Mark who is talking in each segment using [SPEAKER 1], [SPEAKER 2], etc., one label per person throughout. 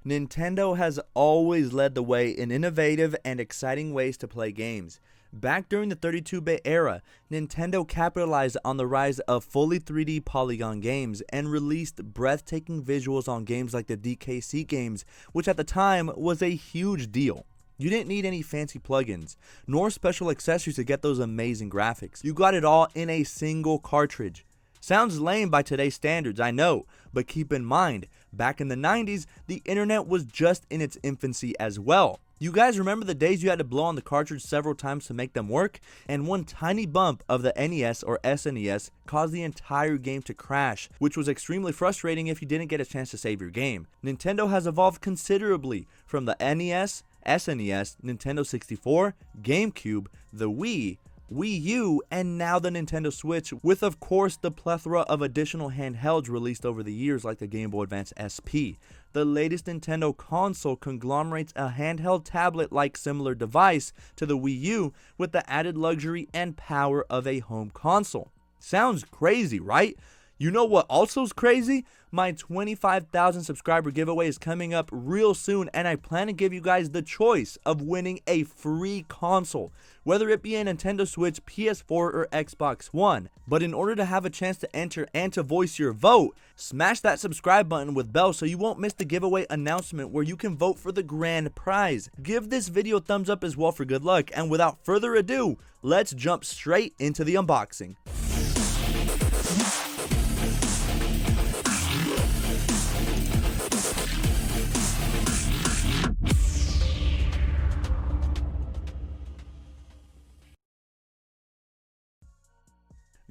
[SPEAKER 1] Nintendo has always led the way in innovative and exciting ways to play games. Back during the 32-bit era, Nintendo capitalized on the rise of fully 3D polygon games and released breathtaking visuals on games like the DKC games, which at the time was a huge deal. You didn't need any fancy plugins, nor special accessories to get those amazing graphics. You got it all in a single cartridge. Sounds lame by today's standards, I know, but keep in mind, back in the 90s, the internet was just in its infancy as well. You guys remember the days you had to blow on the cartridge several times to make them work? And one tiny bump of the NES or SNES caused the entire game to crash, which was extremely frustrating if you didn't get a chance to save your game. Nintendo has evolved considerably from the NES, SNES, Nintendo 64, GameCube, the Wii U, and now the Nintendo Switch, with of course the plethora of additional handhelds released over the years like the Game Boy Advance SP. The latest Nintendo console conglomerates a handheld tablet-like similar device to the Wii U with the added luxury and power of a home console. Sounds crazy, right? You know what also is crazy? My 25,000 subscriber giveaway is coming up real soon, and I plan to give you guys the choice of winning a free console, whether it be a Nintendo Switch, PS4, or Xbox One. But in order to have a chance to enter and to voice your vote, smash that subscribe button with bell so you won't miss the giveaway announcement where you can vote for the grand prize. Give this video a thumbs up as well for good luck, and without further ado, let's jump straight into the unboxing.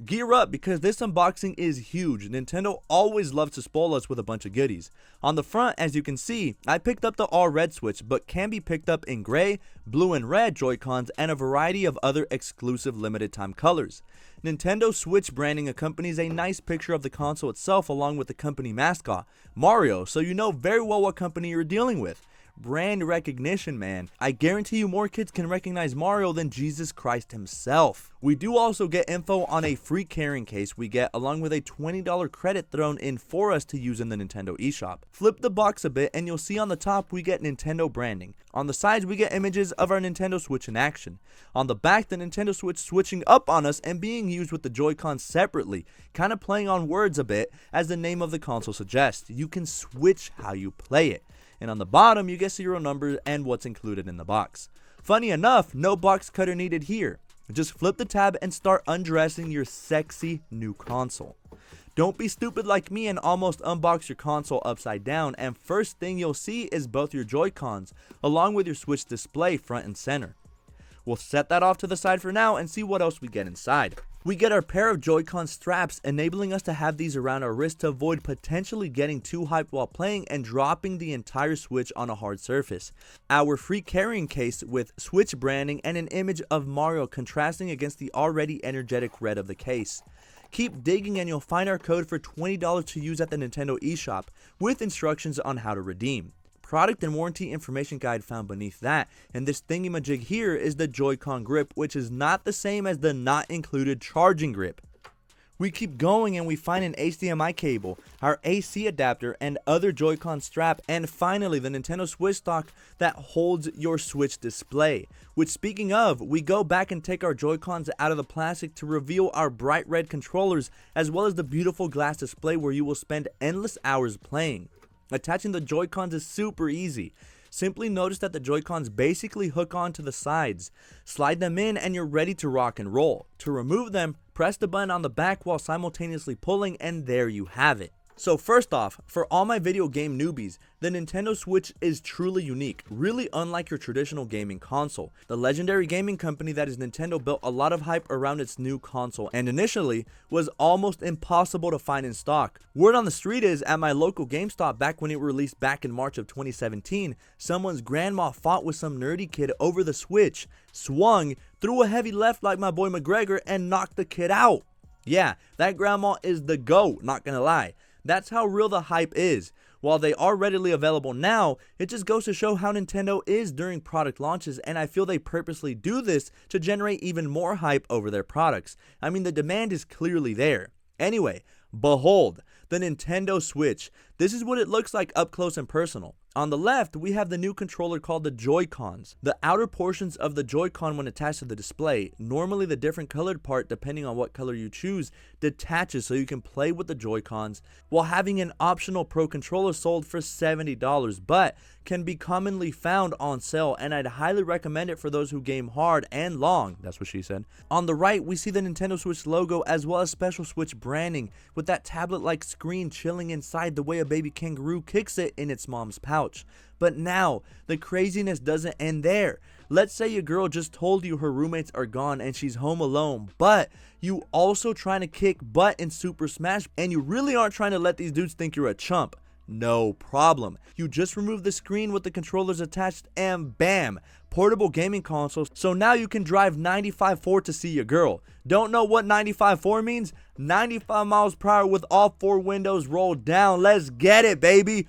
[SPEAKER 1] Gear up because this unboxing is huge. Nintendo always loves to spoil us with a bunch of goodies. On the front, as you can see, I picked up the all red Switch, but can be picked up in gray, blue and red Joy-Cons, and a variety of other exclusive limited time colors. Nintendo Switch branding accompanies a nice picture of the console itself along with the company mascot, Mario, so you know very well what company you're dealing with. Brand recognition, man. I guarantee you more kids can recognize Mario than Jesus Christ himself. We do also get info on a free carrying case we get along with a $20 credit thrown in for us to use in the Nintendo eShop. Flip the box a bit and you'll see on the top we get Nintendo branding. On the sides we get images of our Nintendo Switch in action. On the back, the Nintendo Switch switching up on us and being used with the Joy-Con separately, kind of playing on words a bit as the name of the console suggests. You can switch how you play it. And on the bottom, you get serial numbers and what's included in the box. Funny enough, no box cutter needed here. Just flip the tab and start undressing your sexy new console. Don't be stupid like me and almost unbox your console upside down, and first thing you'll see is both your Joy-Cons, along with your Switch display front and center. We'll set that off to the side for now and see what else we get inside. We get our pair of Joy-Con straps, enabling us to have these around our wrist to avoid potentially getting too hyped while playing and dropping the entire Switch on a hard surface. Our free carrying case with Switch branding and an image of Mario contrasting against the already energetic red of the case. Keep digging and you'll find our code for $20 to use at the Nintendo eShop with instructions on how to redeem. Product and warranty information guide found beneath that, and this thingamajig here is the Joy-Con grip, which is not the same as the not included charging grip. We keep going and we find an HDMI cable, our AC adapter, and other Joy-Con strap, and finally the Nintendo Switch dock that holds your Switch display. Which, speaking of, we go back and take our Joy-Cons out of the plastic to reveal our bright red controllers, as well as the beautiful glass display where you will spend endless hours playing. Attaching the Joy-Cons is super easy. Simply notice that the Joy-Cons basically hook onto the sides. Slide them in and you're ready to rock and roll. To remove them, press the button on the back while simultaneously pulling, and there you have it. So first off, for all my video game newbies, the Nintendo Switch is truly unique, really unlike your traditional gaming console. The legendary gaming company that is Nintendo built a lot of hype around its new console, and initially was almost impossible to find in stock. Word on the street is, at my local GameStop back when it released back in March of 2017, someone's grandma fought with some nerdy kid over the Switch, swung, threw a heavy left like my boy McGregor, and knocked the kid out. Yeah, that grandma is the GOAT, not gonna lie. That's how real the hype is. While they are readily available now, it just goes to show how Nintendo is during product launches, and I feel they purposely do this to generate even more hype over their products. I mean, the demand is clearly there. Anyway, behold, the Nintendo Switch. This is what it looks like up close and personal. On the left, we have the new controller called the Joy-Cons. The outer portions of the Joy-Con when attached to the display, normally the different colored part depending on what color you choose, detaches so you can play with the Joy-Cons while having an optional Pro controller sold for $70, but can be commonly found on sale, and I'd highly recommend it for those who game hard and long. That's what she said. On the right, we see the Nintendo Switch logo as well as special Switch branding with that tablet-like screen chilling inside the way a baby kangaroo kicks it in its mom's pouch. But now, the craziness doesn't end there. Let's say your girl just told you her roommates are gone and she's home alone, but you also trying to kick butt in Super Smash and you really aren't trying to let these dudes think you're a chump. No problem. You just remove the screen with the controllers attached and bam, portable gaming console. So now you can drive 95.4 to see your girl. Don't know what 95.4 means? 95 miles per hour with all 4 windows rolled down. Let's get it, baby.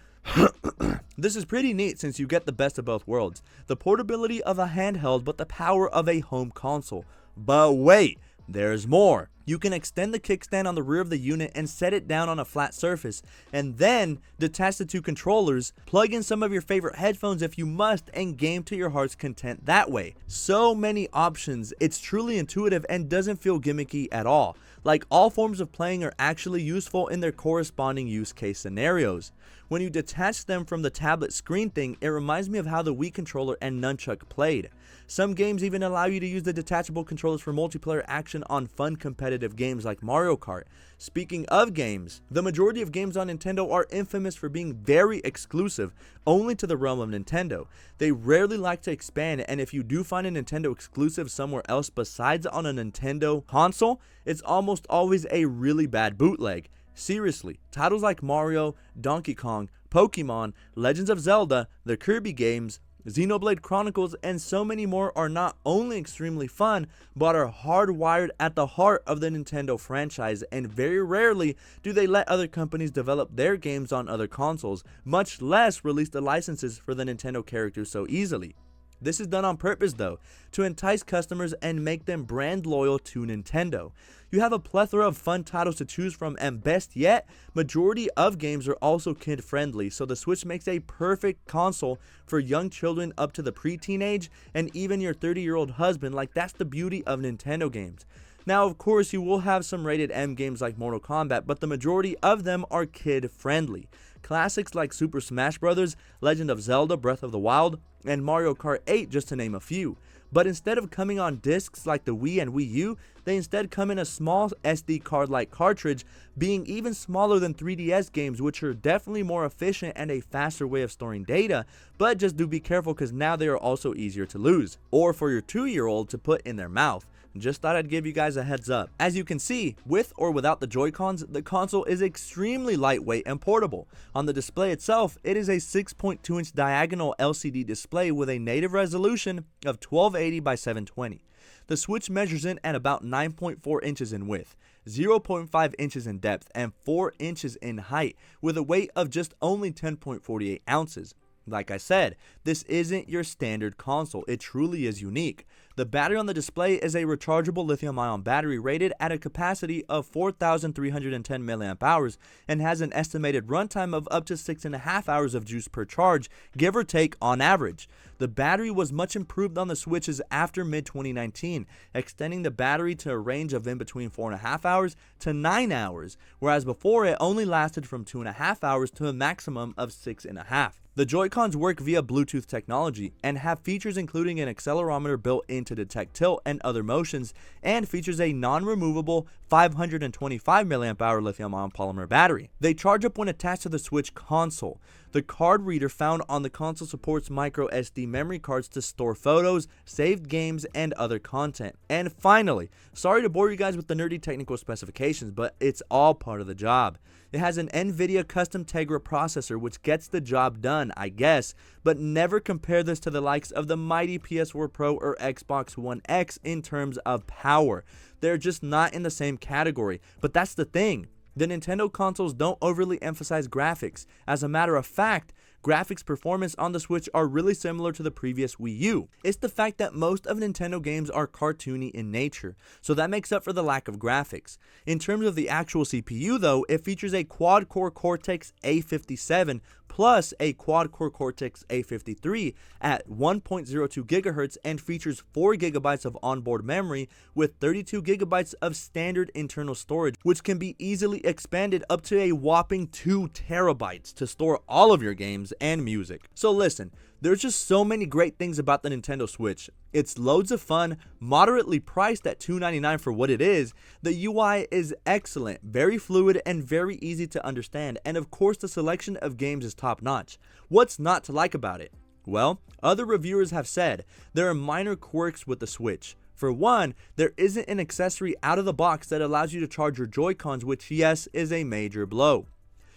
[SPEAKER 1] This is pretty neat since you get the best of both worlds. The portability of a handheld but the power of a home console. But wait, there's more. You can extend the kickstand on the rear of the unit and set it down on a flat surface, and then detach the 2 controllers, plug in some of your favorite headphones if you must, and game to your heart's content that way. So many options, it's truly intuitive and doesn't feel gimmicky at all. Like all forms of playing are actually useful in their corresponding use case scenarios. When you detach them from the tablet screen thing, it reminds me of how the Wii controller and nunchuck played. Some games even allow you to use the detachable controllers for multiplayer action on fun competitive games like Mario Kart. Speaking of games, the majority of games on Nintendo are infamous for being very exclusive, only to the realm of Nintendo. They rarely like to expand, and if you do find a Nintendo exclusive somewhere else besides on a Nintendo console, it's almost always a really bad bootleg. Seriously, titles like Mario, Donkey Kong, Pokemon, Legends of Zelda, the Kirby games, Xenoblade Chronicles, and so many more are not only extremely fun, but are hardwired at the heart of the Nintendo franchise, and very rarely do they let other companies develop their games on other consoles, much less release the licenses for the Nintendo characters so easily. This is done on purpose though, to entice customers and make them brand loyal to Nintendo. You have a plethora of fun titles to choose from, and best yet, majority of games are also kid friendly, so the Switch makes a perfect console for young children up to the preteen age, and even your 30-year-old husband. Like, that's the beauty of Nintendo games. Now, of course, you will have some rated M games like Mortal Kombat, but the majority of them are kid friendly. Classics like Super Smash Bros., Legend of Zelda, Breath of the Wild, and Mario Kart 8, just to name a few. But instead of coming on discs like the Wii and Wii U, they instead come in a small SD card-like cartridge, being even smaller than 3DS games, which are definitely more efficient and a faster way of storing data, but just do be careful because now they are also easier to lose, or for your 2-year-old to put in their mouth. Just thought I'd give you guys a heads up. As you can see, with or without the Joy-Cons, the console is extremely lightweight and portable. On the display itself, it is a 6.2-inch diagonal LCD display with a native resolution of 1280 by 720. The Switch measures in at about 9.4 inches in width, 0.5 inches in depth, and 4 inches in height, with a weight of just only 10.48 ounces. Like I said, this isn't your standard console, it truly is unique. The battery on the display is a rechargeable lithium-ion battery rated at a capacity of 4,310 mAh and has an estimated runtime of up to 6.5 hours of juice per charge, give or take on average. The battery was much improved on the Switches after mid-2019, extending the battery to a range of in between 4.5 hours to 9 hours, whereas before it only lasted from 2.5 hours to a maximum of 6.5. The Joy-Cons work via Bluetooth technology and have features including an accelerometer built in to detect tilt and other motions, and features a non-removable 525 mAh lithium-ion polymer battery. They charge up when attached to the Switch console. The card reader found on the console supports micro SD memory cards to store photos, saved games, and other content. And finally, sorry to bore you guys with the nerdy technical specifications, but it's all part of the job. It has an NVIDIA custom Tegra processor which gets the job done, I guess, but never compare this to the likes of the mighty PS4 Pro or Xbox One X in terms of power. They're just not in the same category, but that's the thing. The Nintendo consoles don't overly emphasize graphics. As a matter of fact, graphics performance on the Switch are really similar to the previous Wii U. It's the fact that most of Nintendo games are cartoony in nature, so that makes up for the lack of graphics. In terms of the actual CPU though, it features a quad-core Cortex A57 plus a quad-core Cortex A53 at 1.02 GHz and features 4 GB of onboard memory with 32 GB of standard internal storage, which can be easily expanded up to a whopping 2 TB to store all of your games and music. So listen, there's just so many great things about the Nintendo Switch. It's loads of fun, moderately priced at $299 for what it is. The UI is excellent, very fluid, and very easy to understand, and of course the selection of games is top notch. What's not to like about it? Well, other reviewers have said there are minor quirks with the Switch. For one, there isn't an accessory out of the box that allows you to charge your Joy-Cons, which yes, is a major blow.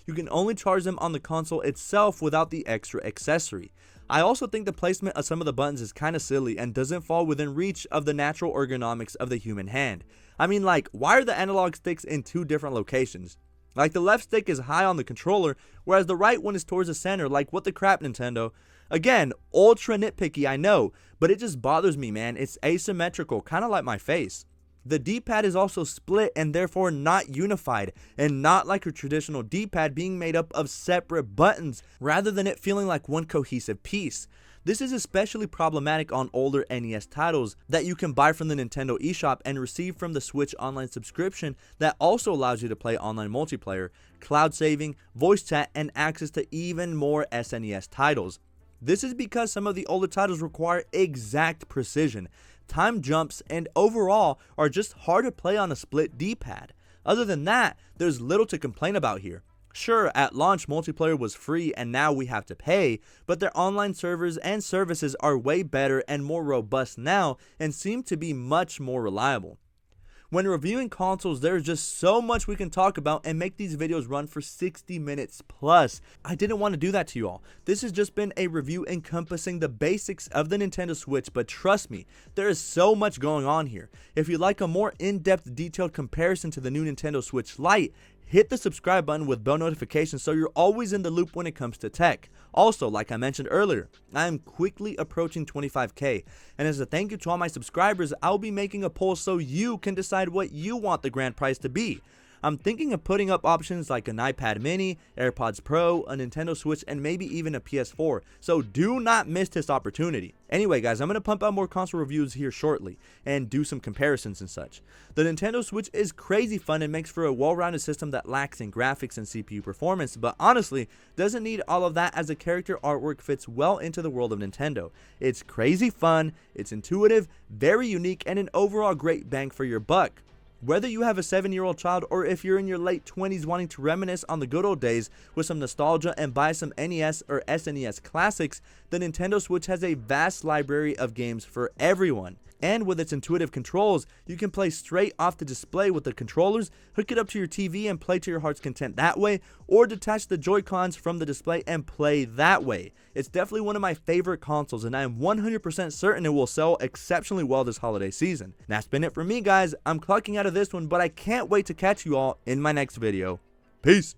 [SPEAKER 1] You can only charge them on the console itself without the extra accessory. I also think the placement of some of the buttons is kinda silly and doesn't fall within reach of the natural ergonomics of the human hand. I mean, like, why are the analog sticks in 2 different locations? Like, the left stick is high on the controller, whereas the right one is towards the center. Like, what the crap, Nintendo? Again, ultra nitpicky, I know, but it just bothers me, man. It's asymmetrical, kinda like my face. The D-pad is also split and therefore not unified, and not like a traditional D-pad being made up of separate buttons rather than it feeling like one cohesive piece. This is especially problematic on older NES titles that you can buy from the Nintendo eShop and receive from the Switch Online subscription that also allows you to play online multiplayer, cloud saving, voice chat, and access to even more SNES titles. This is because some of the older titles require exact precision, time jumps, and overall are just hard to play on a split D-pad. Other than that, there's little to complain about here. Sure, at launch multiplayer was free and now we have to pay, but their online servers and services are way better and more robust now and seem to be much more reliable. When reviewing consoles, there's just so much we can talk about and make these videos run for 60 minutes plus. I didn't want to do that to you all. This has just been a review encompassing the basics of the Nintendo Switch, but trust me, there is so much going on here. If you'd like a more in-depth detailed comparison to the new Nintendo Switch Lite, hit the subscribe button with bell notifications so you're always in the loop when it comes to tech. Also, like I mentioned earlier, I am quickly approaching 25K, and as a thank you to all my subscribers, I'll be making a poll so you can decide what you want the grand prize to be. I'm thinking of putting up options like an iPad mini, AirPods Pro, a Nintendo Switch, and maybe even a PS4, so do not miss this opportunity. Anyway guys, I'm going to pump out more console reviews here shortly, and do some comparisons and such. The Nintendo Switch is crazy fun and makes for a well-rounded system that lacks in graphics and CPU performance, but honestly, doesn't need all of that as the character artwork fits well into the world of Nintendo. It's crazy fun, it's intuitive, very unique, and an overall great bang for your buck. Whether you have a 7-year-old child or if you're in your late 20s wanting to reminisce on the good old days with some nostalgia and buy some NES or SNES classics, the Nintendo Switch has a vast library of games for everyone. And with its intuitive controls, you can play straight off the display with the controllers, hook it up to your TV and play to your heart's content that way, or detach the Joy-Cons from the display and play that way. It's definitely one of my favorite consoles, and I am 100% certain it will sell exceptionally well this holiday season. That's been it for me guys. I'm clocking out of this one, but I can't wait to catch you all in my next video. Peace!